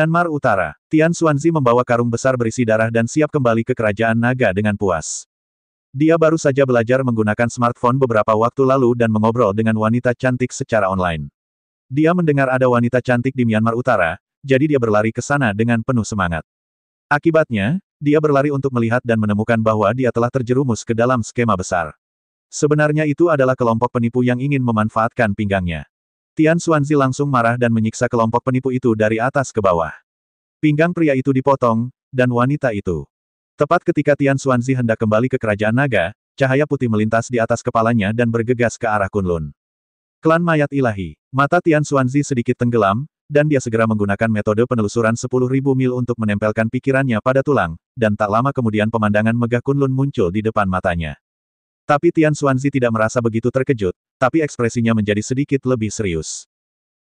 Myanmar Utara. Tian Xuanzi membawa karung besar berisi darah dan siap kembali ke kerajaan naga dengan puas. Dia baru saja belajar menggunakan smartphone beberapa waktu lalu dan mengobrol dengan wanita cantik secara online. Dia mendengar ada wanita cantik di Myanmar Utara, jadi dia berlari ke sana dengan penuh semangat. Akibatnya, dia berlari untuk melihat dan menemukan bahwa dia telah terjerumus ke dalam skema besar. Sebenarnya itu adalah kelompok penipu yang ingin memanfaatkan pinggangnya. Tian Xuanzi langsung marah dan menyiksa kelompok penipu itu dari atas ke bawah. Pinggang pria itu dipotong, dan wanita itu. Tepat ketika Tian Xuanzi hendak kembali ke kerajaan naga, cahaya putih melintas di atas kepalanya dan bergegas ke arah Kunlun. Klan Mayat Ilahi. Mata Tian Xuanzi sedikit tenggelam, dan dia segera menggunakan metode penelusuran 10.000 mil untuk menempelkan pikirannya pada tulang, dan tak lama kemudian pemandangan megah Kunlun muncul di depan matanya. Tapi Tian Xuanzi tidak merasa begitu terkejut, tapi ekspresinya menjadi sedikit lebih serius.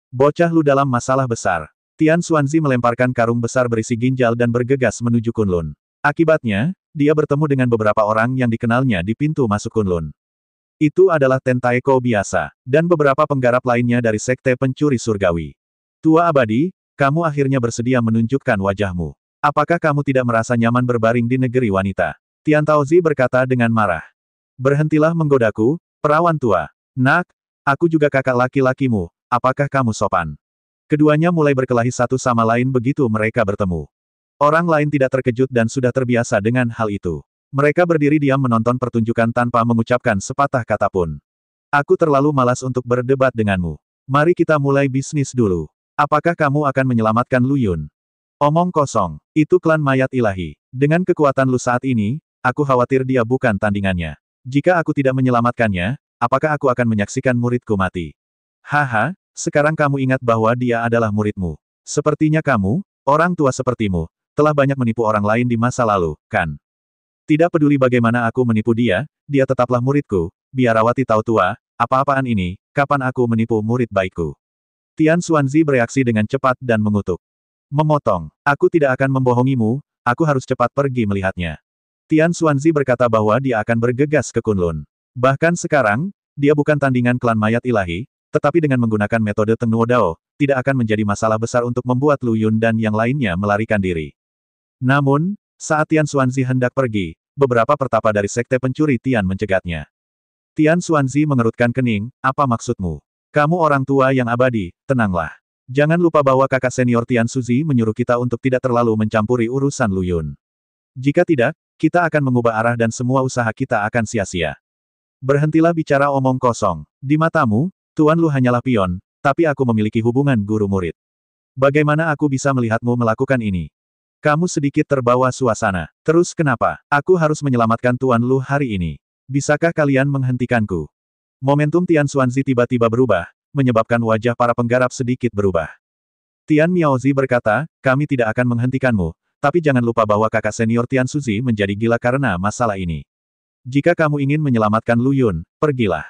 Bocah lu dalam masalah besar. Tian Xuanzi melemparkan karung besar berisi ginjal dan bergegas menuju Kunlun. Akibatnya, dia bertemu dengan beberapa orang yang dikenalnya di pintu masuk Kunlun. Itu adalah Tentaeko biasa, dan beberapa penggarap lainnya dari Sekte Pencuri Surgawi. Tua Abadi, kamu akhirnya bersedia menunjukkan wajahmu. Apakah kamu tidak merasa nyaman berbaring di negeri wanita? Tian Taozi berkata dengan marah. Berhentilah menggodaku, perawan tua. Nak, aku juga kakak laki-lakimu, apakah kamu sopan? Keduanya mulai berkelahi satu sama lain begitu mereka bertemu. Orang lain tidak terkejut dan sudah terbiasa dengan hal itu. Mereka berdiri diam menonton pertunjukan tanpa mengucapkan sepatah kata pun. Aku terlalu malas untuk berdebat denganmu. Mari kita mulai bisnis dulu. Apakah kamu akan menyelamatkan Lu Yun? Omong kosong, itu klan mayat ilahi. Dengan kekuatan Lu saat ini, aku khawatir dia bukan tandingannya. Jika aku tidak menyelamatkannya, apakah aku akan menyaksikan muridku mati? Haha, sekarang kamu ingat bahwa dia adalah muridmu. Sepertinya kamu, orang tua sepertimu, telah banyak menipu orang lain di masa lalu, kan? Tidak peduli bagaimana aku menipu dia, dia tetaplah muridku, biarawati tahu tua, apa-apaan ini, kapan aku menipu murid baikku? Tian Xuanzi bereaksi dengan cepat dan mengutuk. Memotong, aku tidak akan membohongimu, aku harus cepat pergi melihatnya. Tian Xuanzi berkata bahwa dia akan bergegas ke Kunlun. Bahkan sekarang, dia bukan tandingan klan mayat ilahi, tetapi dengan menggunakan metode Teng Nuo Dao, tidak akan menjadi masalah besar untuk membuat Lu Yun dan yang lainnya melarikan diri. Namun, saat Tian Xuanzi hendak pergi, beberapa pertapa dari Sekte Pencuri Tian mencegatnya. Tian Xuanzi mengerutkan kening, apa maksudmu? Kamu orang tua yang abadi, tenanglah. Jangan lupa bahwa kakak senior Tian Xuzi menyuruh kita untuk tidak terlalu mencampuri urusan Lu Yun. Jika tidak, kita akan mengubah arah dan semua usaha kita akan sia-sia. Berhentilah bicara omong kosong. Di matamu, Tuan Lu hanyalah pion, tapi aku memiliki hubungan guru-murid. Bagaimana aku bisa melihatmu melakukan ini? Kamu sedikit terbawa suasana. Terus kenapa? Aku harus menyelamatkan Tuan Lu hari ini. Bisakah kalian menghentikanku? Momentum Tian Xuanzi tiba-tiba berubah, menyebabkan wajah para penggarap sedikit berubah. Tian Miaozi berkata, kami tidak akan menghentikanmu. Tapi jangan lupa bahwa kakak senior Tian Xuzi menjadi gila karena masalah ini. Jika kamu ingin menyelamatkan Lu Yun, pergilah.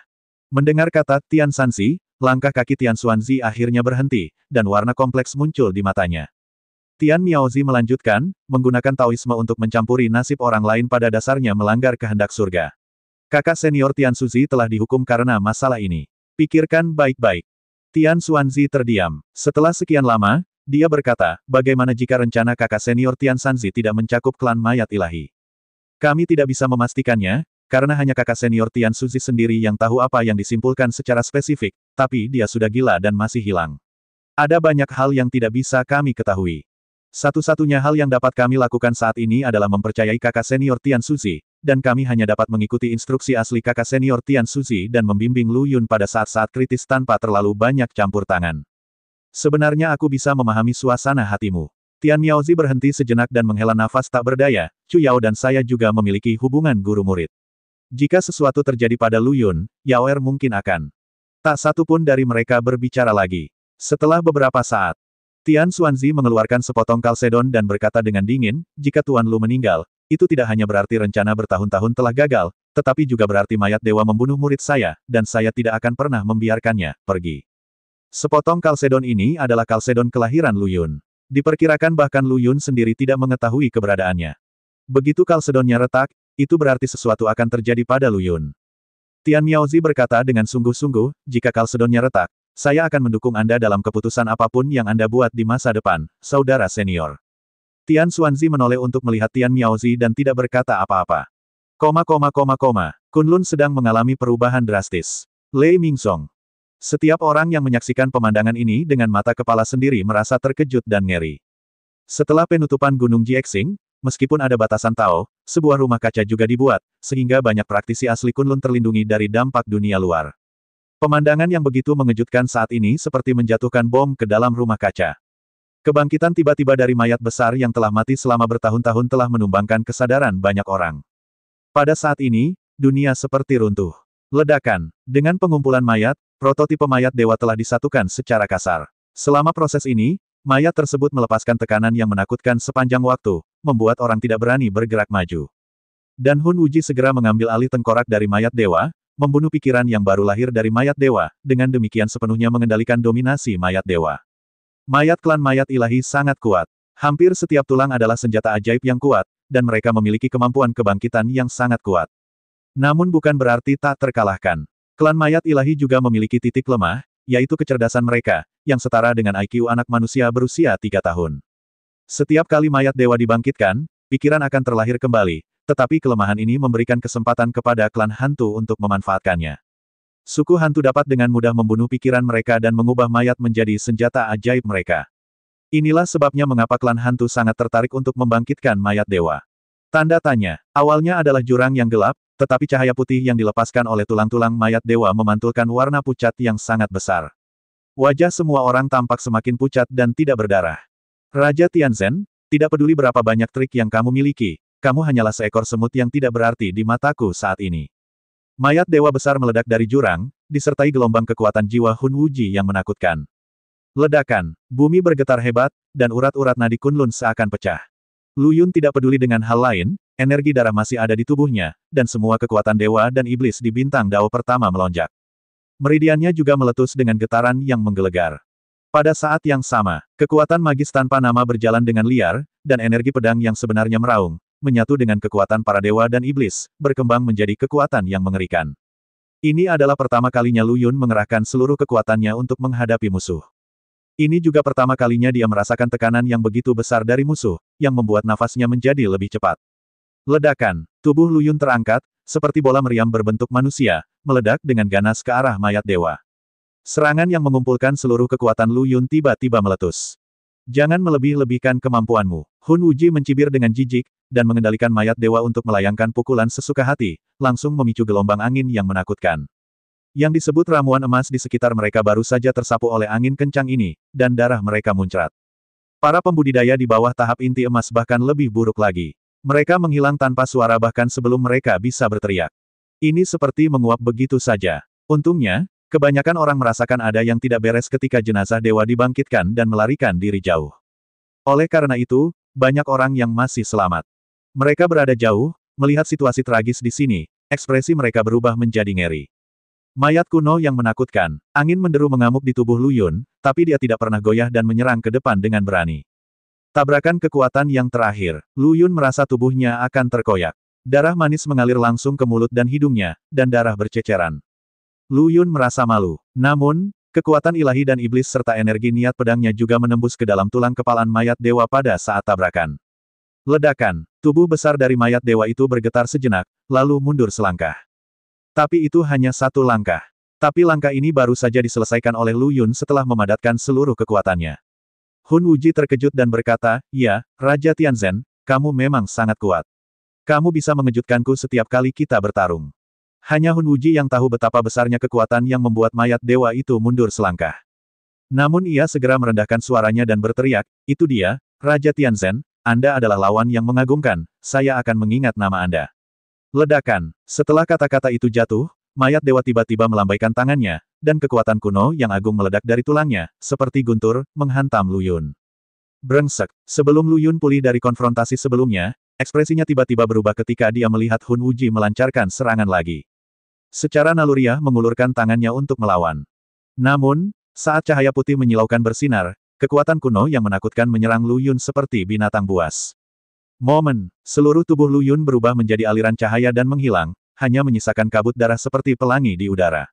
Mendengar kata Tian Sanzi, langkah kaki Tian Xuanzi akhirnya berhenti, dan warna kompleks muncul di matanya. Tian Miaozi melanjutkan, menggunakan Taoisme untuk mencampuri nasib orang lain pada dasarnya melanggar kehendak surga. Kakak senior Tian Xuzi telah dihukum karena masalah ini. Pikirkan baik-baik. Tian Xuanzi terdiam. Setelah sekian lama, dia berkata, bagaimana jika rencana kakak senior Tian Sanzi tidak mencakup klan mayat ilahi? Kami tidak bisa memastikannya, karena hanya kakak senior Tian Xuzi sendiri yang tahu apa yang disimpulkan secara spesifik, tapi dia sudah gila dan masih hilang. Ada banyak hal yang tidak bisa kami ketahui. Satu-satunya hal yang dapat kami lakukan saat ini adalah mempercayai kakak senior Tian Xuzi, dan kami hanya dapat mengikuti instruksi asli kakak senior Tian Xuzi dan membimbing Lu Yun pada saat-saat kritis tanpa terlalu banyak campur tangan. Sebenarnya aku bisa memahami suasana hatimu. Tian Miaozi berhenti sejenak dan menghela nafas tak berdaya, Chu Yao dan saya juga memiliki hubungan guru-murid. Jika sesuatu terjadi pada Lu Yun, Yao Er mungkin akan. Tak satu pun dari mereka berbicara lagi. Setelah beberapa saat, Tian Xuanzi mengeluarkan sepotong kalsedon dan berkata dengan dingin, jika Tuan Lu meninggal, itu tidak hanya berarti rencana bertahun-tahun telah gagal, tetapi juga berarti mayat dewa membunuh murid saya, dan saya tidak akan pernah membiarkannya pergi. Sepotong kalsedon ini adalah kalsedon kelahiran Lu Yun. Diperkirakan bahkan Lu Yun sendiri tidak mengetahui keberadaannya. Begitu kalsedonnya retak, itu berarti sesuatu akan terjadi pada Lu Yun. Tian Miaozi berkata dengan sungguh-sungguh, jika kalsedonnya retak, Saya akan mendukung Anda dalam keputusan apapun yang Anda buat di masa depan, saudara senior. Tian Xuanzi menoleh untuk melihat Tian Miaozi dan tidak berkata apa-apa. Kunlun sedang mengalami perubahan drastis. Lei Mingzong. Setiap orang yang menyaksikan pemandangan ini dengan mata kepala sendiri merasa terkejut dan ngeri. Setelah penutupan Gunung Jiexing, meskipun ada batasan Tao, sebuah rumah kaca juga dibuat, sehingga banyak praktisi asli Kunlun terlindungi dari dampak dunia luar. Pemandangan yang begitu mengejutkan saat ini seperti menjatuhkan bom ke dalam rumah kaca. Kebangkitan tiba-tiba dari mayat besar yang telah mati selama bertahun-tahun telah menumbangkan kesadaran banyak orang. Pada saat ini, dunia seperti runtuh. Ledakan. Dengan pengumpulan mayat, prototipe mayat dewa telah disatukan secara kasar. Selama proses ini, mayat tersebut melepaskan tekanan yang menakutkan sepanjang waktu, membuat orang tidak berani bergerak maju. Dan Hun Wuji segera mengambil alih tengkorak dari mayat dewa, membunuh pikiran yang baru lahir dari mayat dewa, dengan demikian sepenuhnya mengendalikan dominasi mayat dewa. Mayat klan mayat ilahi sangat kuat. Hampir setiap tulang adalah senjata ajaib yang kuat, dan mereka memiliki kemampuan kebangkitan yang sangat kuat. Namun bukan berarti tak terkalahkan. Klan mayat ilahi juga memiliki titik lemah, yaitu kecerdasan mereka, yang setara dengan IQ anak manusia berusia 3 tahun. Setiap kali mayat dewa dibangkitkan, pikiran akan terlahir kembali, tetapi kelemahan ini memberikan kesempatan kepada klan hantu untuk memanfaatkannya. Suku hantu dapat dengan mudah membunuh pikiran mereka dan mengubah mayat menjadi senjata ajaib mereka. Inilah sebabnya mengapa klan hantu sangat tertarik untuk membangkitkan mayat dewa. Tanda tanya. Awalnya adalah jurang yang gelap, tetapi cahaya putih yang dilepaskan oleh tulang-tulang mayat dewa memantulkan warna pucat yang sangat besar. Wajah semua orang tampak semakin pucat dan tidak berdarah. Raja Tianzhen, tidak peduli berapa banyak trik yang kamu miliki, kamu hanyalah seekor semut yang tidak berarti di mataku saat ini. Mayat dewa besar meledak dari jurang, disertai gelombang kekuatan jiwa Hun Wuji yang menakutkan. Ledakan, bumi bergetar hebat, dan urat-urat nadi Kunlun seakan pecah. Lu Yun tidak peduli dengan hal lain, energi darah masih ada di tubuhnya, dan semua kekuatan dewa dan iblis di bintang Dao pertama melonjak. Meridiannya juga meletus dengan getaran yang menggelegar. Pada saat yang sama, kekuatan magis tanpa nama berjalan dengan liar, dan energi pedang yang sebenarnya meraung, menyatu dengan kekuatan para dewa dan iblis, berkembang menjadi kekuatan yang mengerikan. Ini adalah pertama kalinya Lu Yun mengerahkan seluruh kekuatannya untuk menghadapi musuh. Ini juga pertama kalinya dia merasakan tekanan yang begitu besar dari musuh, yang membuat nafasnya menjadi lebih cepat. Ledakan. Tubuh Lu Yun terangkat, seperti bola meriam berbentuk manusia, meledak dengan ganas ke arah mayat dewa. Serangan yang mengumpulkan seluruh kekuatan Lu Yun tiba-tiba meletus. Jangan melebih-lebihkan kemampuanmu. Hun Wuji mencibir dengan jijik, dan mengendalikan mayat dewa untuk melayangkan pukulan sesuka hati, langsung memicu gelombang angin yang menakutkan. Yang disebut ramuan emas di sekitar mereka baru saja tersapu oleh angin kencang ini, dan darah mereka muncrat. Para pembudidaya di bawah tahap inti emas bahkan lebih buruk lagi. Mereka menghilang tanpa suara bahkan sebelum mereka bisa berteriak. Ini seperti menguap begitu saja. Untungnya, kebanyakan orang merasakan ada yang tidak beres ketika jenazah dewa dibangkitkan dan melarikan diri jauh. Oleh karena itu, banyak orang yang masih selamat. Mereka berada jauh, melihat situasi tragis di sini, ekspresi mereka berubah menjadi ngeri. Mayat kuno yang menakutkan, angin menderu mengamuk di tubuh Lu Yun, tapi dia tidak pernah goyah dan menyerang ke depan dengan berani. Tabrakan kekuatan yang terakhir, Lu Yun merasa tubuhnya akan terkoyak. Darah manis mengalir langsung ke mulut dan hidungnya, dan darah berceceran. Lu Yun merasa malu. Namun, kekuatan ilahi dan iblis serta energi niat pedangnya juga menembus ke dalam tulang kepalan mayat dewa pada saat tabrakan. Ledakan. Tubuh besar dari mayat dewa itu bergetar sejenak, lalu mundur selangkah. Tapi itu hanya satu langkah. Tapi langkah ini baru saja diselesaikan oleh Lu Yun setelah memadatkan seluruh kekuatannya. Hun Wuji terkejut dan berkata, "Ya, Raja Tianzhen, kamu memang sangat kuat. Kamu bisa mengejutkanku setiap kali kita bertarung." Hanya Hun Wuji yang tahu betapa besarnya kekuatan yang membuat mayat dewa itu mundur selangkah. Namun ia segera merendahkan suaranya dan berteriak, "Itu dia, Raja Tianzhen, Anda adalah lawan yang mengagumkan, saya akan mengingat nama Anda." Ledakan. Setelah kata-kata itu jatuh, mayat dewa tiba-tiba melambaikan tangannya, dan kekuatan kuno yang agung meledak dari tulangnya, seperti guntur, menghantam Lu Yun. Brengsek. Sebelum Lu Yun pulih dari konfrontasi sebelumnya, ekspresinya tiba-tiba berubah ketika dia melihat Hun Wuji melancarkan serangan lagi. Secara naluriah mengulurkan tangannya untuk melawan. Namun, saat cahaya putih menyilaukan bersinar, kekuatan kuno yang menakutkan menyerang Lu Yun seperti binatang buas. Momen, seluruh tubuh Lu Yun berubah menjadi aliran cahaya dan menghilang, hanya menyisakan kabut darah seperti pelangi di udara.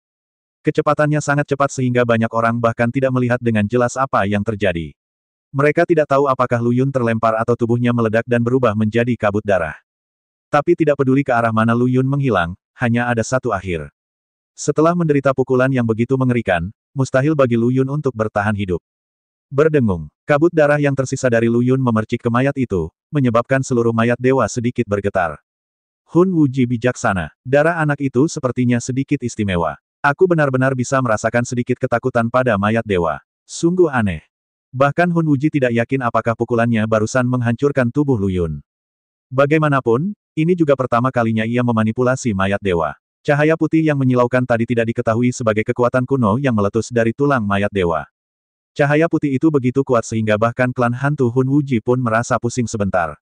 Kecepatannya sangat cepat sehingga banyak orang bahkan tidak melihat dengan jelas apa yang terjadi. Mereka tidak tahu apakah Lu Yun terlempar atau tubuhnya meledak dan berubah menjadi kabut darah. Tapi tidak peduli ke arah mana Lu Yun menghilang, hanya ada satu akhir. Setelah menderita pukulan yang begitu mengerikan, mustahil bagi Lu Yun untuk bertahan hidup. Berdengung, kabut darah yang tersisa dari Lu Yun memercik ke mayat itu, menyebabkan seluruh mayat dewa sedikit bergetar. Hun Wuji bijaksana, darah anak itu sepertinya sedikit istimewa. Aku benar-benar bisa merasakan sedikit ketakutan pada mayat dewa. Sungguh aneh. Bahkan Hun Wuji tidak yakin apakah pukulannya barusan menghancurkan tubuh Lu Yun. Bagaimanapun, ini juga pertama kalinya ia memanipulasi mayat dewa. Cahaya putih yang menyilaukan tadi tidak diketahui sebagai kekuatan kuno yang meletus dari tulang mayat dewa. Cahaya putih itu begitu kuat sehingga bahkan klan hantu Hun Wuji pun merasa pusing sebentar.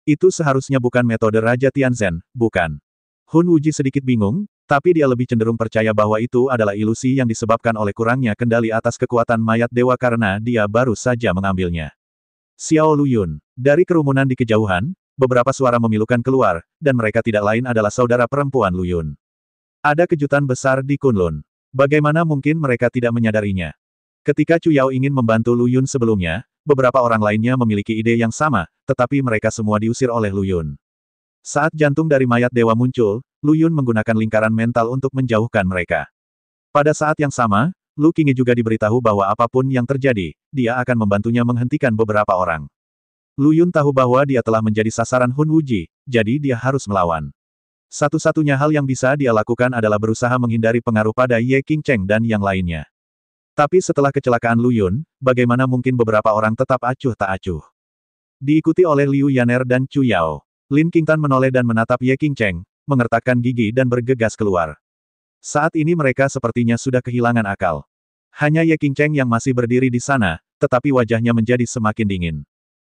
Itu seharusnya bukan metode Raja Tianzhen, bukan? Hun Wuji sedikit bingung, tapi dia lebih cenderung percaya bahwa itu adalah ilusi yang disebabkan oleh kurangnya kendali atas kekuatan mayat dewa karena dia baru saja mengambilnya. Xiao Lu Yun. Dari kerumunan di kejauhan, beberapa suara memilukan keluar, dan mereka tidak lain adalah saudara perempuan Lu Yun. Ada kejutan besar di Kunlun. Bagaimana mungkin mereka tidak menyadarinya? Ketika Chu Yao ingin membantu Lu Yun sebelumnya, beberapa orang lainnya memiliki ide yang sama, tetapi mereka semua diusir oleh Lu Yun. Saat jantung dari mayat dewa muncul, Lu Yun menggunakan lingkaran mental untuk menjauhkan mereka. Pada saat yang sama, Lu Qingye juga diberitahu bahwa apapun yang terjadi, dia akan membantunya menghentikan beberapa orang. Lu Yun tahu bahwa dia telah menjadi sasaran Hun Wuji, jadi dia harus melawan. Satu-satunya hal yang bisa dia lakukan adalah berusaha menghindari pengaruh pada Ye Qingcheng dan yang lainnya. Tapi setelah kecelakaan Lu Yun, bagaimana mungkin beberapa orang tetap acuh tak acuh? Diikuti oleh Liu Yaner dan Chu Yao. Lin Qingtan menoleh dan menatap Ye Qingcheng, mengertakkan gigi dan bergegas keluar. Saat ini mereka sepertinya sudah kehilangan akal. Hanya Ye Qingcheng yang masih berdiri di sana, tetapi wajahnya menjadi semakin dingin.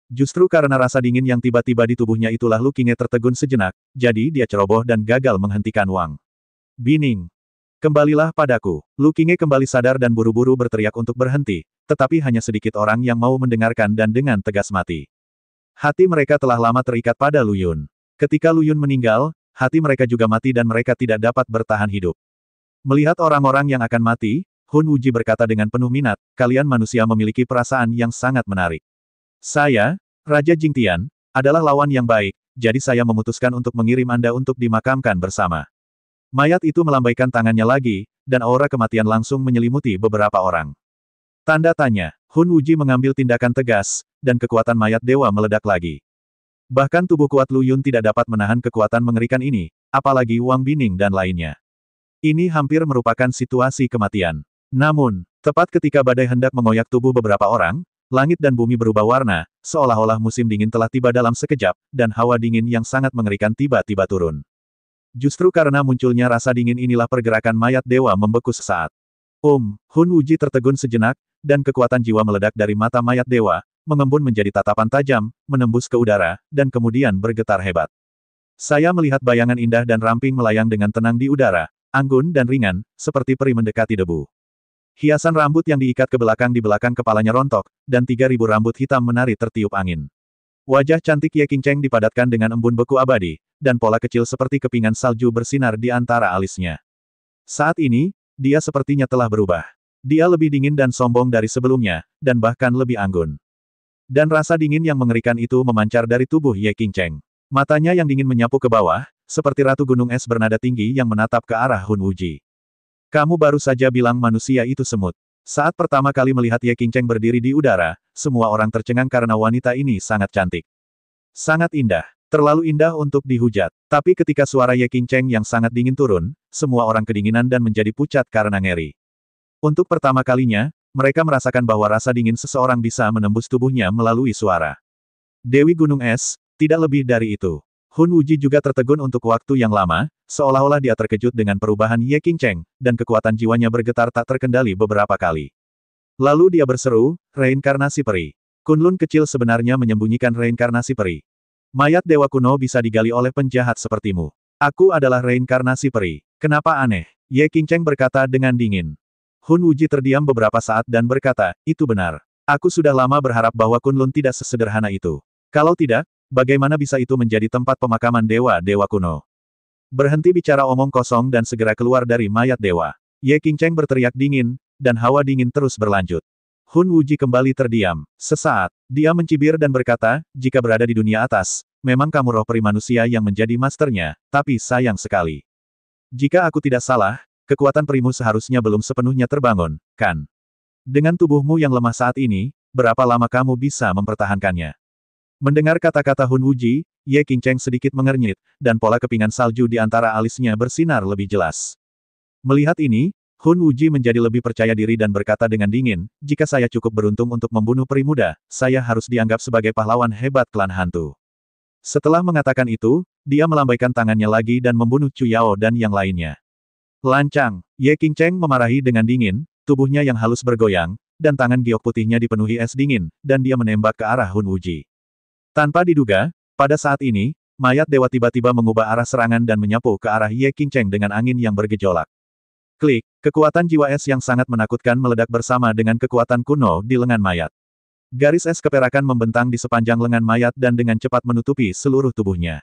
Justru karena rasa dingin yang tiba-tiba di tubuhnya itulah Lu Qingye tertegun sejenak, jadi dia ceroboh dan gagal menghentikan Wang Bining. Kembalilah padaku. Lu Qingye kembali sadar dan buru-buru berteriak untuk berhenti, tetapi hanya sedikit orang yang mau mendengarkan dan dengan tegas mati. Hati mereka telah lama terikat pada Lu Yun. Ketika Lu Yun meninggal, hati mereka juga mati dan mereka tidak dapat bertahan hidup. Melihat orang-orang yang akan mati, Hun Wuji berkata dengan penuh minat, kalian manusia memiliki perasaan yang sangat menarik. Saya, Raja Jingtian, adalah lawan yang baik, jadi saya memutuskan untuk mengirim Anda untuk dimakamkan bersama. Mayat itu melambaikan tangannya lagi, dan aura kematian langsung menyelimuti beberapa orang. Tanda tanya, Hun Wuji mengambil tindakan tegas, dan kekuatan mayat dewa meledak lagi. Bahkan tubuh kuat Lu Yun tidak dapat menahan kekuatan mengerikan ini, apalagi Wang Bining dan lainnya. Ini hampir merupakan situasi kematian. Namun, tepat ketika badai hendak mengoyak tubuh beberapa orang, langit dan bumi berubah warna, seolah-olah musim dingin telah tiba dalam sekejap, dan hawa dingin yang sangat mengerikan tiba-tiba turun. Justru karena munculnya rasa dingin inilah pergerakan mayat dewa membeku sesaat. Hun Wuji tertegun sejenak, dan kekuatan jiwa meledak dari mata mayat dewa, mengembun menjadi tatapan tajam, menembus ke udara, dan kemudian bergetar hebat. Saya melihat bayangan indah dan ramping melayang dengan tenang di udara, anggun dan ringan, seperti peri mendekati debu. Hiasan rambut yang diikat ke belakang di belakang kepalanya rontok, dan 3.000 rambut hitam menari tertiup angin. Wajah cantik Ye Qingcheng dipadatkan dengan embun beku abadi, dan pola kecil seperti kepingan salju bersinar di antara alisnya. Saat ini, dia sepertinya telah berubah. Dia lebih dingin dan sombong dari sebelumnya, dan bahkan lebih anggun. Dan rasa dingin yang mengerikan itu memancar dari tubuh Ye Qingcheng. Matanya yang dingin menyapu ke bawah, seperti ratu gunung es bernada tinggi yang menatap ke arah Hun Wuji. Kamu baru saja bilang manusia itu semut. Saat pertama kali melihat Ye Qingcheng berdiri di udara, semua orang tercengang karena wanita ini sangat cantik. Sangat indah. Terlalu indah untuk dihujat. Tapi ketika suara Ye Qingcheng yang sangat dingin turun, semua orang kedinginan dan menjadi pucat karena ngeri. Untuk pertama kalinya, mereka merasakan bahwa rasa dingin seseorang bisa menembus tubuhnya melalui suara. Dewi Gunung Es, tidak lebih dari itu. Hun Wuji juga tertegun untuk waktu yang lama, seolah-olah dia terkejut dengan perubahan Ye Qingcheng, dan kekuatan jiwanya bergetar tak terkendali beberapa kali. Lalu dia berseru, reinkarnasi peri. Kunlun kecil sebenarnya menyembunyikan reinkarnasi peri. Mayat dewa kuno bisa digali oleh penjahat sepertimu. Aku adalah reinkarnasi peri. Kenapa aneh? Ye Qingcheng berkata dengan dingin. Hun Wuji terdiam beberapa saat dan berkata, itu benar. Aku sudah lama berharap bahwa Kunlun tidak sesederhana itu. Kalau tidak, bagaimana bisa itu menjadi tempat pemakaman dewa-dewa kuno? Berhenti bicara omong kosong dan segera keluar dari mayat dewa. Ye Qingcheng berteriak dingin, dan hawa dingin terus berlanjut. Hun Wuji kembali terdiam. Sesaat, dia mencibir dan berkata, jika berada di dunia atas, memang kamu roh peri manusia yang menjadi masternya, tapi sayang sekali. Jika aku tidak salah, kekuatan perimu seharusnya belum sepenuhnya terbangun, kan? Dengan tubuhmu yang lemah saat ini, berapa lama kamu bisa mempertahankannya? Mendengar kata-kata Hun Wuji, Ye Qingcheng sedikit mengernyit, dan pola kepingan salju di antara alisnya bersinar lebih jelas. Melihat ini, Hun Wuji menjadi lebih percaya diri dan berkata dengan dingin, jika saya cukup beruntung untuk membunuh peri muda, saya harus dianggap sebagai pahlawan hebat klan hantu. Setelah mengatakan itu, dia melambaikan tangannya lagi dan membunuh Chu Yao dan yang lainnya. Lancang, Ye Qingcheng memarahi dengan dingin, tubuhnya yang halus bergoyang, dan tangan giok putihnya dipenuhi es dingin, dan dia menembak ke arah Hun Wuji. Tanpa diduga, pada saat ini, mayat dewa tiba-tiba mengubah arah serangan dan menyapu ke arah Ye Qingcheng dengan angin yang bergejolak. Klik, kekuatan jiwa es yang sangat menakutkan meledak bersama dengan kekuatan kuno di lengan mayat. Garis es keperakan membentang di sepanjang lengan mayat dan dengan cepat menutupi seluruh tubuhnya.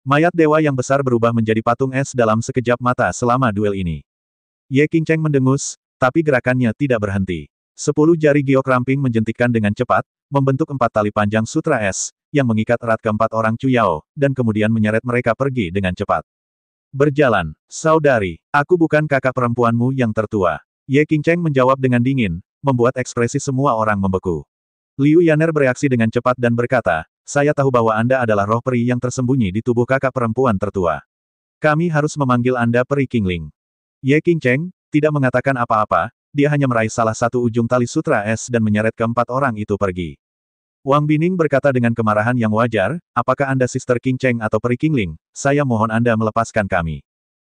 Mayat dewa yang besar berubah menjadi patung es dalam sekejap mata selama duel ini. Ye Qingcheng mendengus, tapi gerakannya tidak berhenti. 10 jari giok ramping menjentikkan dengan cepat, membentuk 4 tali panjang sutra es, yang mengikat erat keempat orang Chu Yao, dan kemudian menyeret mereka pergi dengan cepat. Berjalan, saudari, aku bukan kakak perempuanmu yang tertua. Ye Qingcheng menjawab dengan dingin, membuat ekspresi semua orang membeku. Liu Yaner bereaksi dengan cepat dan berkata, saya tahu bahwa Anda adalah roh peri yang tersembunyi di tubuh kakak perempuan tertua. Kami harus memanggil Anda peri Qingling. Ye Qingcheng tidak mengatakan apa-apa, dia hanya meraih salah satu ujung tali sutra es dan menyeret keempat orang itu pergi. Wang Bining berkata dengan kemarahan yang wajar, apakah Anda Sister Qingcheng atau peri Qingling? Saya mohon Anda melepaskan kami.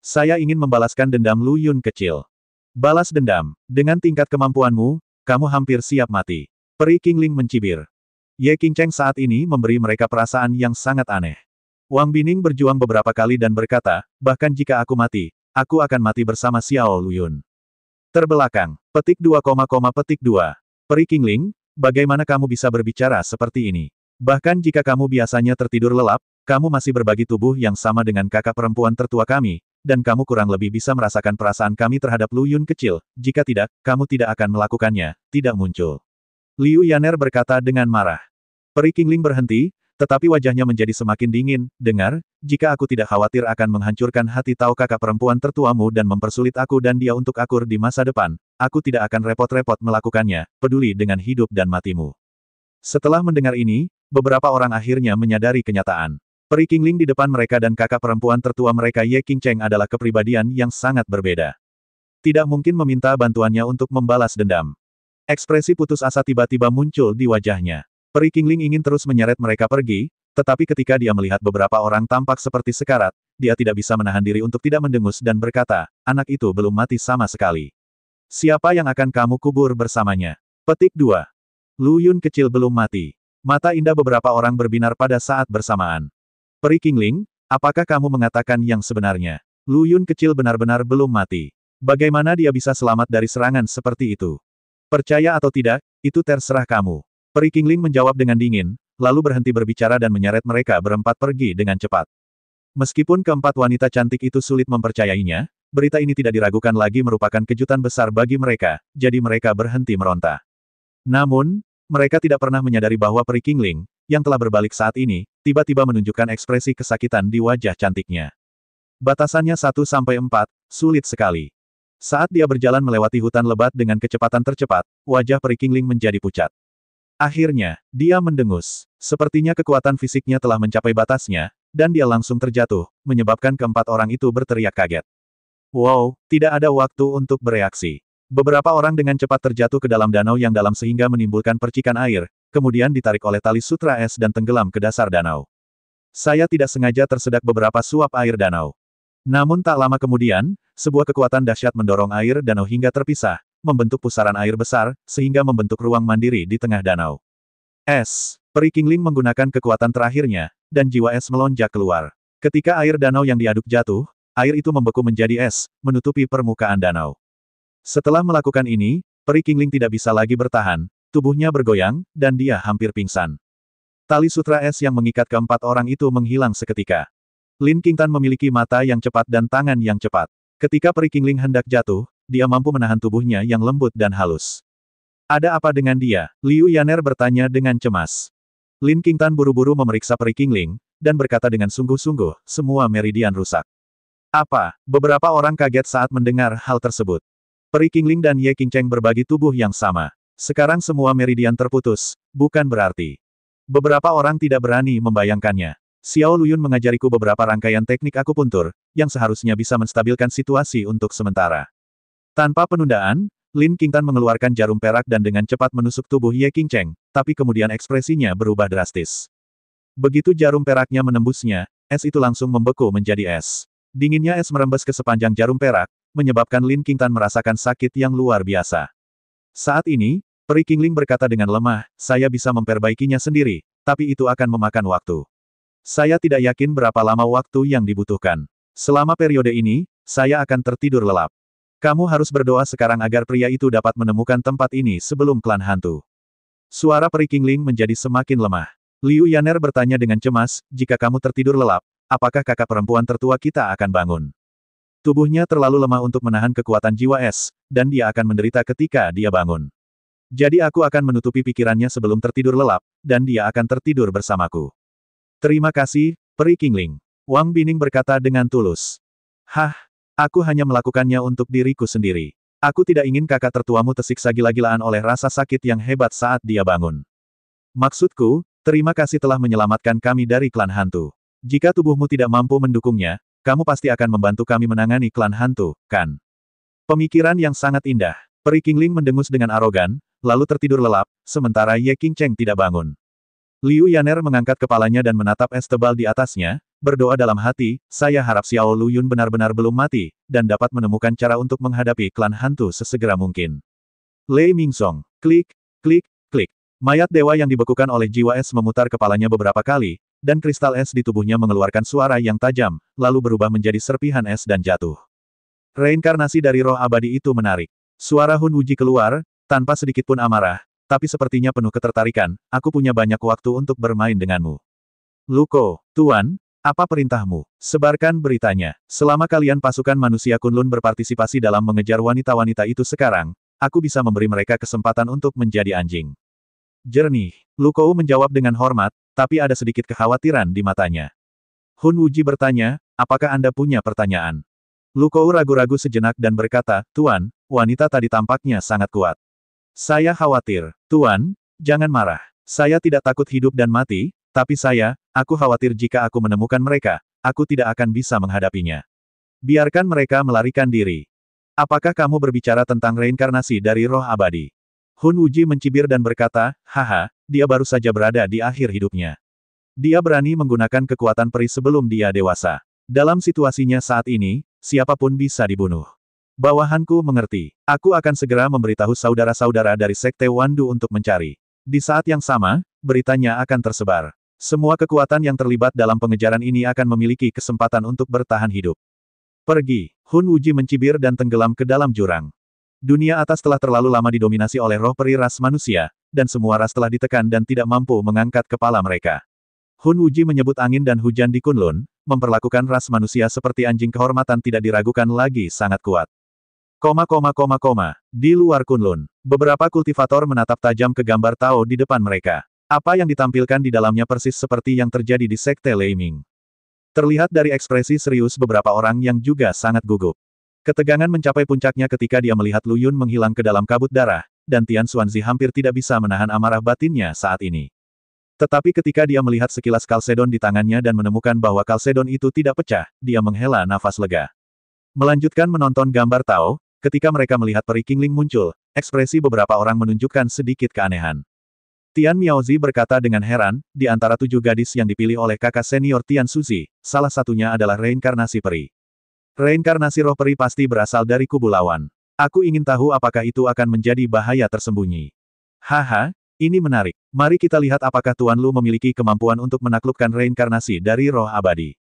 Saya ingin membalaskan dendam Lu Yun kecil. Balas dendam. Dengan tingkat kemampuanmu, kamu hampir siap mati. Peri Qingling mencibir. Ye Qingcheng saat ini memberi mereka perasaan yang sangat aneh. Wang Bining berjuang beberapa kali dan berkata, bahkan jika aku mati, aku akan mati bersama Xiao Luyun. Terbelakang. Petik 2, petik 2. Peri Qingling, bagaimana kamu bisa berbicara seperti ini? Bahkan jika kamu biasanya tertidur lelap, kamu masih berbagi tubuh yang sama dengan kakak perempuan tertua kami, dan kamu kurang lebih bisa merasakan perasaan kami terhadap Lu Yun kecil, jika tidak, kamu tidak akan melakukannya, tidak muncul. Liu Yaner berkata dengan marah. Peri Qingling berhenti, tetapi wajahnya menjadi semakin dingin, dengar, jika aku tidak khawatir akan menghancurkan hati tahu kakak perempuan tertuamu dan mempersulit aku dan dia untuk akur di masa depan, aku tidak akan repot-repot melakukannya, peduli dengan hidup dan matimu. Setelah mendengar ini, beberapa orang akhirnya menyadari kenyataan. Peri Qingling di depan mereka dan kakak perempuan tertua mereka Ye Qingcheng adalah kepribadian yang sangat berbeda. Tidak mungkin meminta bantuannya untuk membalas dendam. Ekspresi putus asa tiba-tiba muncul di wajahnya. Peri Qingling ingin terus menyeret mereka pergi, tetapi ketika dia melihat beberapa orang tampak seperti sekarat, dia tidak bisa menahan diri untuk tidak mendengus dan berkata, anak itu belum mati sama sekali. Siapa yang akan kamu kubur bersamanya? Petik 2. Lu Yun kecil belum mati. Mata indah beberapa orang berbinar pada saat bersamaan. Peri Qingling, apakah kamu mengatakan yang sebenarnya? Lu Yun kecil benar-benar belum mati. Bagaimana dia bisa selamat dari serangan seperti itu? Percaya atau tidak, itu terserah kamu. Peri Qingling menjawab dengan dingin, lalu berhenti berbicara dan menyeret mereka berempat pergi dengan cepat. Meskipun keempat wanita cantik itu sulit mempercayainya, berita ini tidak diragukan lagi merupakan kejutan besar bagi mereka, jadi mereka berhenti meronta. Namun, mereka tidak pernah menyadari bahwa Peri Qingling, yang telah berbalik saat ini, tiba-tiba menunjukkan ekspresi kesakitan di wajah cantiknya. Batasannya 1-4, sulit sekali. Saat dia berjalan melewati hutan lebat dengan kecepatan tercepat, wajah Peri Qingling menjadi pucat. Akhirnya, dia mendengus. Sepertinya kekuatan fisiknya telah mencapai batasnya, dan dia langsung terjatuh, menyebabkan keempat orang itu berteriak kaget. Wow, tidak ada waktu untuk bereaksi. Beberapa orang dengan cepat terjatuh ke dalam danau yang dalam sehingga menimbulkan percikan air, kemudian ditarik oleh tali sutra es dan tenggelam ke dasar danau. Saya tidak sengaja tersedak beberapa suap air danau. Namun tak lama kemudian, sebuah kekuatan dahsyat mendorong air danau hingga terpisah, membentuk pusaran air besar, sehingga membentuk ruang mandiri di tengah danau. Es. Peri Qingling menggunakan kekuatan terakhirnya, dan jiwa es melonjak keluar. Ketika air danau yang diaduk jatuh, air itu membeku menjadi es, menutupi permukaan danau. Setelah melakukan ini, Peri Qingling tidak bisa lagi bertahan, tubuhnya bergoyang, dan dia hampir pingsan. Tali sutra es yang mengikat keempat orang itu menghilang seketika. Lin Qingtan memiliki mata yang cepat dan tangan yang cepat. Ketika Peri Qingling hendak jatuh, dia mampu menahan tubuhnya yang lembut dan halus. Ada apa dengan dia? Liu Yaner bertanya dengan cemas. Lin Qingtan buru-buru memeriksa peri Qingling, dan berkata dengan sungguh-sungguh, semua meridian rusak. Apa? Beberapa orang kaget saat mendengar hal tersebut. Peri Qingling dan Ye Qingcheng berbagi tubuh yang sama. Sekarang semua meridian terputus, bukan berarti. Beberapa orang tidak berani membayangkannya. Xiao Luyun mengajariku beberapa rangkaian teknik akupuntur, yang seharusnya bisa menstabilkan situasi untuk sementara. Tanpa penundaan, Lin Qingtan mengeluarkan jarum perak dan dengan cepat menusuk tubuh Ye Qingcheng, tapi kemudian ekspresinya berubah drastis. Begitu jarum peraknya menembusnya, es itu langsung membeku menjadi es. Dinginnya es merembes ke sepanjang jarum perak, menyebabkan Lin Qingtan merasakan sakit yang luar biasa. Saat ini, peri Qingling berkata dengan lemah, saya bisa memperbaikinya sendiri, tapi itu akan memakan waktu. Saya tidak yakin berapa lama waktu yang dibutuhkan. Selama periode ini, saya akan tertidur lelap. Kamu harus berdoa sekarang agar pria itu dapat menemukan tempat ini sebelum klan hantu. Suara peri Qingling menjadi semakin lemah. Liu Yaner bertanya dengan cemas, jika kamu tertidur lelap, apakah kakak perempuan tertua kita akan bangun? Tubuhnya terlalu lemah untuk menahan kekuatan jiwa es, dan dia akan menderita ketika dia bangun. Jadi aku akan menutupi pikirannya sebelum tertidur lelap, dan dia akan tertidur bersamaku. Terima kasih, peri Qingling. Wang Bining berkata dengan tulus. Hah, aku hanya melakukannya untuk diriku sendiri. Aku tidak ingin kakak tertuamu tersiksa gila-gilaan oleh rasa sakit yang hebat saat dia bangun. Maksudku, terima kasih telah menyelamatkan kami dari klan hantu. Jika tubuhmu tidak mampu mendukungnya, kamu pasti akan membantu kami menangani klan hantu, kan? Pemikiran yang sangat indah. Peri Qingling mendengus dengan arogan, lalu tertidur lelap, sementara Ye Qingcheng tidak bangun. Liu Yaner mengangkat kepalanya dan menatap es tebal di atasnya, berdoa dalam hati, saya harap Xiao Luyun benar-benar belum mati, dan dapat menemukan cara untuk menghadapi klan hantu sesegera mungkin. Lei Mingsong. Klik, klik, klik. Mayat dewa yang dibekukan oleh jiwa es memutar kepalanya beberapa kali, dan kristal es di tubuhnya mengeluarkan suara yang tajam, lalu berubah menjadi serpihan es dan jatuh. Reinkarnasi dari roh abadi itu menarik. Suara Hun Wuji keluar, tanpa sedikit pun amarah, tapi sepertinya penuh ketertarikan, aku punya banyak waktu untuk bermain denganmu. Luko, Tuan, apa perintahmu? Sebarkan beritanya. Selama kalian pasukan manusia Kunlun berpartisipasi dalam mengejar wanita-wanita itu sekarang, aku bisa memberi mereka kesempatan untuk menjadi anjing. Jernih. Luko menjawab dengan hormat, tapi ada sedikit kekhawatiran di matanya. Hun Wuji bertanya, apakah Anda punya pertanyaan? Luko ragu-ragu sejenak dan berkata, Tuan, wanita tadi tampaknya sangat kuat. Saya khawatir. Tuan, jangan marah. Saya tidak takut hidup dan mati, tapi aku khawatir jika aku menemukan mereka, aku tidak akan bisa menghadapinya. Biarkan mereka melarikan diri. Apakah kamu berbicara tentang reinkarnasi dari roh abadi? Hun Wuji mencibir dan berkata, haha, dia baru saja berada di akhir hidupnya. Dia berani menggunakan kekuatan peri sebelum dia dewasa. Dalam situasinya saat ini, siapapun bisa dibunuh. Bawahanku mengerti. Aku akan segera memberitahu saudara-saudara dari Sekte Wandu untuk mencari. Di saat yang sama, beritanya akan tersebar. Semua kekuatan yang terlibat dalam pengejaran ini akan memiliki kesempatan untuk bertahan hidup. Pergi. Hun Wuji mencibir dan tenggelam ke dalam jurang. Dunia atas telah terlalu lama didominasi oleh roh peri ras manusia, dan semua ras telah ditekan dan tidak mampu mengangkat kepala mereka. Hun Wuji menyebut angin dan hujan di Kunlun, memperlakukan ras manusia seperti anjing kehormatan tidak diragukan lagi sangat kuat. Di luar Kunlun, beberapa kultivator menatap tajam ke gambar Tao di depan mereka. Apa yang ditampilkan di dalamnya persis seperti yang terjadi di Sekte Leiming. Terlihat dari ekspresi serius beberapa orang yang juga sangat gugup. Ketegangan mencapai puncaknya ketika dia melihat Lu Yun menghilang ke dalam kabut darah, dan Tian Xuanzi hampir tidak bisa menahan amarah batinnya saat ini. Tetapi ketika dia melihat sekilas kalsedon di tangannya dan menemukan bahwa kalsedon itu tidak pecah, dia menghela nafas lega. Melanjutkan menonton gambar Tao, ketika mereka melihat peri Qingling muncul, ekspresi beberapa orang menunjukkan sedikit keanehan. Tian Miaozi berkata dengan heran, di antara 7 gadis yang dipilih oleh kakak senior Tian Suzi, salah satunya adalah reinkarnasi peri. Reinkarnasi roh peri pasti berasal dari kubu lawan. Aku ingin tahu apakah itu akan menjadi bahaya tersembunyi. Haha, ini menarik. Mari kita lihat apakah Tuan Lu memiliki kemampuan untuk menaklukkan reinkarnasi dari roh abadi.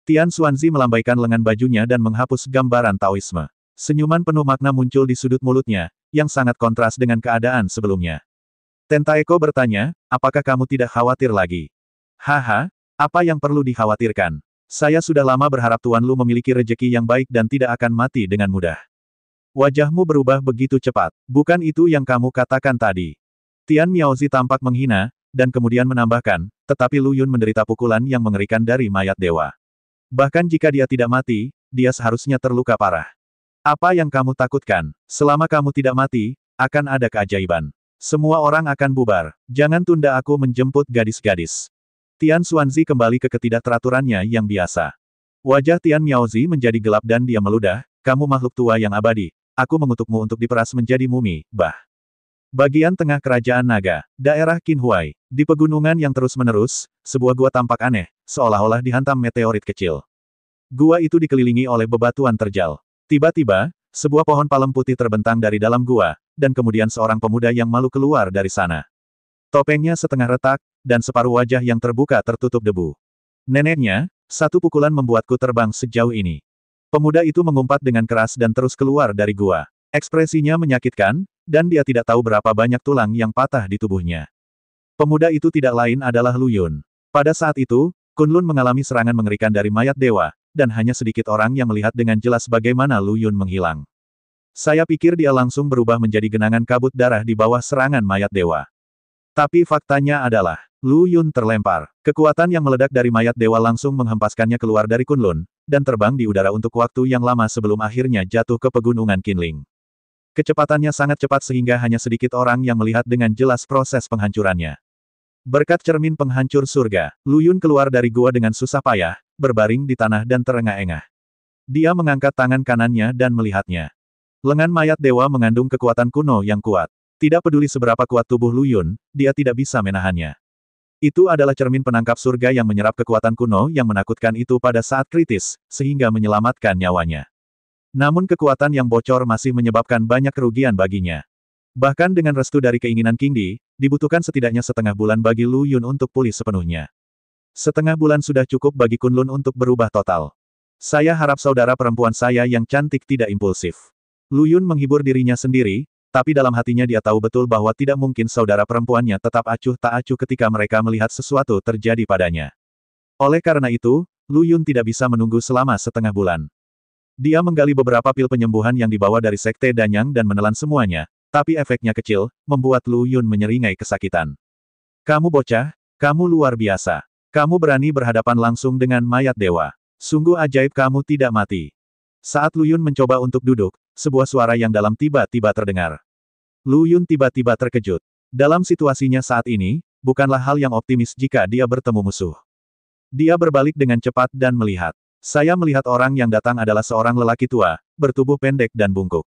Tian Xuanzi melambaikan lengan bajunya dan menghapus gambaran Taoisme. Senyuman penuh makna muncul di sudut mulutnya, yang sangat kontras dengan keadaan sebelumnya. Tentaeko bertanya, apakah kamu tidak khawatir lagi? Haha, apa yang perlu dikhawatirkan? Saya sudah lama berharap Tuan Lu memiliki rejeki yang baik dan tidak akan mati dengan mudah. Wajahmu berubah begitu cepat. Bukan itu yang kamu katakan tadi. Tian Miaozi tampak menghina, dan kemudian menambahkan, tetapi Lu Yun menderita pukulan yang mengerikan dari mayat dewa. Bahkan jika dia tidak mati, dia seharusnya terluka parah. Apa yang kamu takutkan? Selama kamu tidak mati, akan ada keajaiban. Semua orang akan bubar. Jangan tunda aku menjemput gadis-gadis. Tian Xuanzi kembali ke ketidakteraturannya yang biasa. Wajah Tian Miaozi menjadi gelap dan dia meludah, kamu makhluk tua yang abadi. Aku mengutukmu untuk diperas menjadi mumi, bah. Bagian tengah kerajaan naga, daerah Qinhuai. Di pegunungan yang terus-menerus, sebuah gua tampak aneh, seolah-olah dihantam meteorit kecil. Gua itu dikelilingi oleh bebatuan terjal. Tiba-tiba, sebuah pohon palem putih terbentang dari dalam gua, dan kemudian seorang pemuda yang malu keluar dari sana. Topengnya setengah retak, dan separuh wajah yang terbuka tertutup debu. Neneknya, satu pukulan membuatku terbang sejauh ini. Pemuda itu mengumpat dengan keras dan terus keluar dari gua. Ekspresinya menyakitkan, dan dia tidak tahu berapa banyak tulang yang patah di tubuhnya. Pemuda itu tidak lain adalah Lu Yun. Pada saat itu, Kunlun mengalami serangan mengerikan dari mayat dewa, dan hanya sedikit orang yang melihat dengan jelas bagaimana Lu Yun menghilang. Saya pikir dia langsung berubah menjadi genangan kabut darah di bawah serangan mayat dewa. Tapi faktanya adalah, Lu Yun terlempar. Kekuatan yang meledak dari mayat dewa langsung menghempaskannya keluar dari Kunlun, dan terbang di udara untuk waktu yang lama sebelum akhirnya jatuh ke pegunungan Qinling. Kecepatannya sangat cepat sehingga hanya sedikit orang yang melihat dengan jelas proses penghancurannya. Berkat cermin penghancur surga, Lu Yun keluar dari gua dengan susah payah, berbaring di tanah dan terengah-engah. Dia mengangkat tangan kanannya dan melihatnya. Lengan mayat dewa mengandung kekuatan kuno yang kuat. Tidak peduli seberapa kuat tubuh Lu Yun, dia tidak bisa menahannya. Itu adalah cermin penangkap surga yang menyerap kekuatan kuno yang menakutkan itu pada saat kritis, sehingga menyelamatkan nyawanya. Namun kekuatan yang bocor masih menyebabkan banyak kerugian baginya. Bahkan dengan restu dari keinginan King Di, dibutuhkan setidaknya setengah bulan bagi Lu Yun untuk pulih sepenuhnya. Setengah bulan sudah cukup bagi Kunlun untuk berubah total. Saya harap saudara perempuan saya yang cantik tidak impulsif. Lu Yun menghibur dirinya sendiri, tapi dalam hatinya dia tahu betul bahwa tidak mungkin saudara perempuannya tetap acuh tak acuh ketika mereka melihat sesuatu terjadi padanya. Oleh karena itu, Lu Yun tidak bisa menunggu selama setengah bulan. Dia menggali beberapa pil penyembuhan yang dibawa dari Sekte Danyang dan menelan semuanya, tapi efeknya kecil, membuat Lu Yun menyeringai kesakitan. Kamu bocah, kamu luar biasa. Kamu berani berhadapan langsung dengan mayat dewa. Sungguh ajaib kamu tidak mati. Saat Lu Yun mencoba untuk duduk, sebuah suara yang dalam tiba-tiba terdengar. Lu Yun tiba-tiba terkejut. Dalam situasinya saat ini, bukanlah hal yang optimis jika dia bertemu musuh. Dia berbalik dengan cepat dan melihat. Saya melihat orang yang datang adalah seorang lelaki tua, bertubuh pendek dan bungkuk.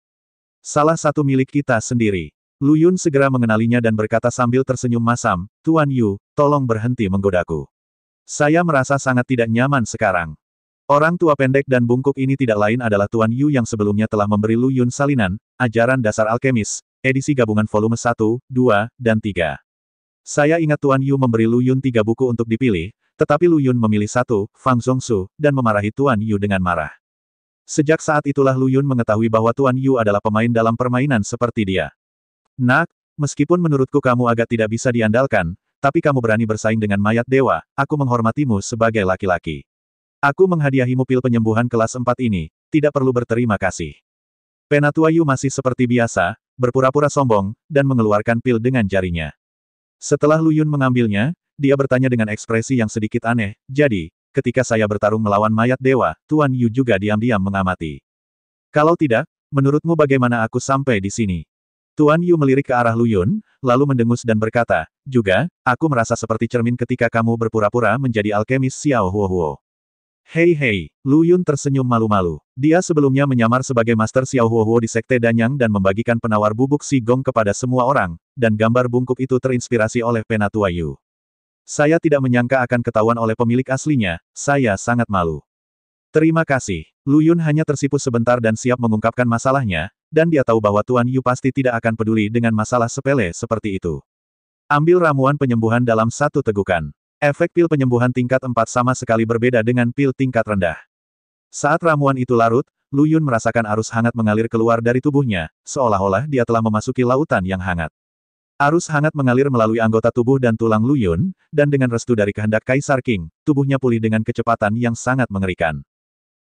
Salah satu milik kita sendiri. Lu Yun segera mengenalinya dan berkata sambil tersenyum masam, Tuan Yu, tolong berhenti menggodaku. Saya merasa sangat tidak nyaman sekarang. Orang tua pendek dan bungkuk ini tidak lain adalah Tuan Yu yang sebelumnya telah memberi Lu Yun salinan, Ajaran Dasar Alkemis, edisi gabungan volume 1, 2, dan 3. Saya ingat Tuan Yu memberi Lu Yun 3 buku untuk dipilih, tetapi Lu Yun memilih satu, Fang Zongsu, dan memarahi Tuan Yu dengan marah. Sejak saat itulah Lu Yun mengetahui bahwa Tuan Yu adalah pemain dalam permainan seperti dia. Nak, meskipun menurutku kamu agak tidak bisa diandalkan, tapi kamu berani bersaing dengan mayat dewa, aku menghormatimu sebagai laki-laki. Aku menghadiahimu pil penyembuhan kelas 4 ini, tidak perlu berterima kasih. Penatua Yu masih seperti biasa, berpura-pura sombong, dan mengeluarkan pil dengan jarinya. Setelah Lu Yun mengambilnya, dia bertanya dengan ekspresi yang sedikit aneh, jadi, ketika saya bertarung melawan mayat dewa, Tuan Yu juga diam-diam mengamati. Kalau tidak, menurutmu bagaimana aku sampai di sini? Tuan Yu melirik ke arah Lu Yun, lalu mendengus dan berkata, juga, aku merasa seperti cermin ketika kamu berpura-pura menjadi alkemis Xiao Huohuo. Hei, Lu Yun tersenyum malu-malu. Dia sebelumnya menyamar sebagai Master Xiao Huohuo di Sekte Danyang dan membagikan penawar bubuk Si Gong kepada semua orang, dan gambar bungkuk itu terinspirasi oleh Penatua Yu. Saya tidak menyangka akan ketahuan oleh pemilik aslinya, saya sangat malu. Terima kasih. Lu Yun hanya tersipu sebentar dan siap mengungkapkan masalahnya, dan dia tahu bahwa Tuan Yu pasti tidak akan peduli dengan masalah sepele seperti itu. Ambil ramuan penyembuhan dalam satu tegukan. Efek pil penyembuhan tingkat 4 sama sekali berbeda dengan pil tingkat rendah. Saat ramuan itu larut, Lu Yun merasakan arus hangat mengalir keluar dari tubuhnya, seolah-olah dia telah memasuki lautan yang hangat. Arus hangat mengalir melalui anggota tubuh dan tulang Lu Yun, dan dengan restu dari kehendak Kaisar Qing, tubuhnya pulih dengan kecepatan yang sangat mengerikan.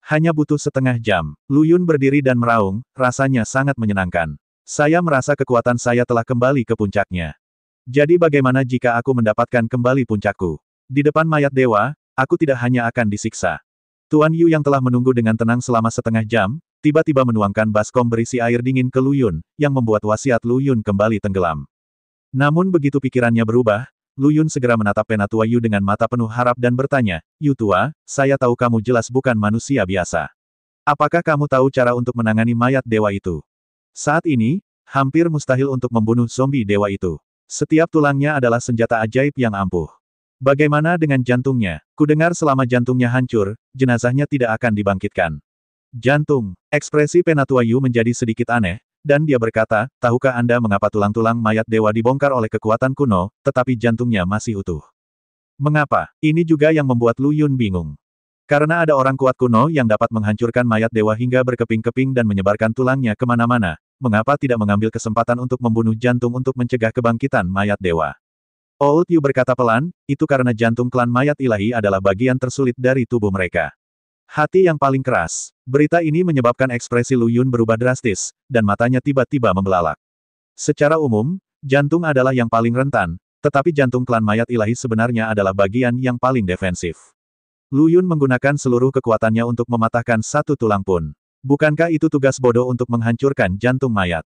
Hanya butuh setengah jam. Lu Yun berdiri dan meraung, rasanya sangat menyenangkan. Saya merasa kekuatan saya telah kembali ke puncaknya. Jadi bagaimana jika aku mendapatkan kembali puncakku? Di depan mayat dewa, aku tidak hanya akan disiksa. Tuan Yu yang telah menunggu dengan tenang selama setengah jam, tiba-tiba menuangkan baskom berisi air dingin ke Lu Yun, yang membuat wasiat Lu Yun kembali tenggelam. Namun begitu pikirannya berubah, Lu Yun segera menatap Penatua Yu dengan mata penuh harap dan bertanya, Yu tua, saya tahu kamu jelas bukan manusia biasa. Apakah kamu tahu cara untuk menangani mayat dewa itu? Saat ini, hampir mustahil untuk membunuh zombie dewa itu. Setiap tulangnya adalah senjata ajaib yang ampuh. Bagaimana dengan jantungnya? Kudengar selama jantungnya hancur, jenazahnya tidak akan dibangkitkan. Jantung. Ekspresi Penatua Yu menjadi sedikit aneh, dan dia berkata, tahukah Anda mengapa tulang-tulang mayat dewa dibongkar oleh kekuatan kuno, tetapi jantungnya masih utuh? Mengapa? Ini juga yang membuat Lu Yun bingung. Karena ada orang kuat kuno yang dapat menghancurkan mayat dewa hingga berkeping-keping dan menyebarkan tulangnya kemana-mana, mengapa tidak mengambil kesempatan untuk membunuh jantung untuk mencegah kebangkitan mayat dewa? Old Yu berkata pelan, itu karena jantung klan mayat ilahi adalah bagian tersulit dari tubuh mereka. Hati yang paling keras. Berita ini menyebabkan ekspresi Lu Yun berubah drastis, dan matanya tiba-tiba membelalak. Secara umum, jantung adalah yang paling rentan, tetapi jantung klan mayat ilahi sebenarnya adalah bagian yang paling defensif. Lu Yun menggunakan seluruh kekuatannya untuk mematahkan satu tulang pun. Bukankah itu tugas bodoh untuk menghancurkan jantung mayat?